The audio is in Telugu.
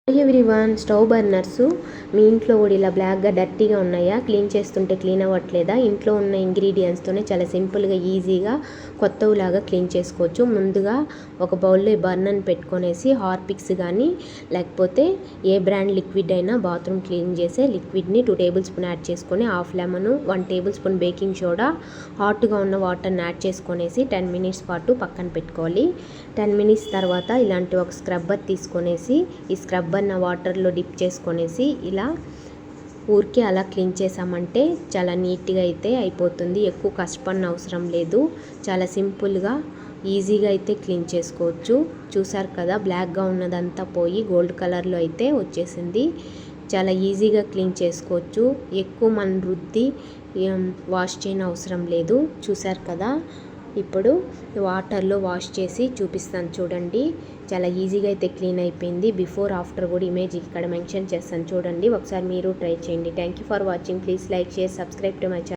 హాయ్ ఎవ్రీవన్, స్టవ్ బర్నర్స్ మీ ఇంట్లో కూడా ఇలా బ్లాక్గా డర్టీగా ఉన్నాయా? క్లీన్ చేస్తుంటే క్లీన్ అవ్వట్లేదా? ఇంట్లో ఉన్న ఇంగ్రీడియంట్స్తోనే చాలా సింపుల్గా ఈజీగా కొత్తలాగా క్లీన్ చేసుకోవచ్చు. ముందుగా ఒక బౌల్లో బర్నర్ని పెట్టుకొనేసి హార్పిక్స్ కానీ లేకపోతే ఏ బ్రాండ్ లిక్విడ్ అయినా బాత్రూమ్ క్లీన్ చేసే లిక్విడ్ని 2 టేబుల్ స్పూన్ యాడ్ చేసుకొని, half lemon, 1 table spoon baking soda, హాట్గా ఉన్న వాటర్ని యాడ్ చేసుకొనేసి 10 మినిట్స్ పాటు పక్కన పెట్టుకోవాలి. 10 మినిట్స్ తర్వాత ఇలాంటి ఒక స్క్రబ్బర్ తీసుకొనేసి ఈ స్క్రబ్బర్ వాటర్లో డిప్ చేసుకొనేసి ఇలా ఊరికే అలా క్లీన్ చేసామంటే చాలా నీట్గా అయితే అయిపోతుంది. ఎక్కువ కష్టపడిన అవసరం లేదు. చాలా సింపుల్గా ఈజీగా అయితే క్లీన్ చేసుకోవచ్చు. చూసారు కదా, బ్లాక్గా ఉన్నదంతా పోయి గోల్డ్ కలర్లో అయితే వచ్చేసింది. చాలా ఈజీగా క్లీన్ చేసుకోవచ్చు. ఎక్కువ మన రుద్ది వాష్ చేయని అవసరం లేదు. చూసారు కదా, ఇప్పుడు వాటర్లో వాష్ చేసి చూపిస్తాను చూడండి. చాలా ఈజీగా అయితే క్లీన్ అయిపోయింది. బిఫోర్ ఆఫ్టర్ కూడా ఇమేజ్ ఇక్కడ మెన్షన్ చేస్తాను చూడండి. ఒకసారి మీరు ట్రై చేయండి. Thank you for watching. Please like, share, subscribe to my channel.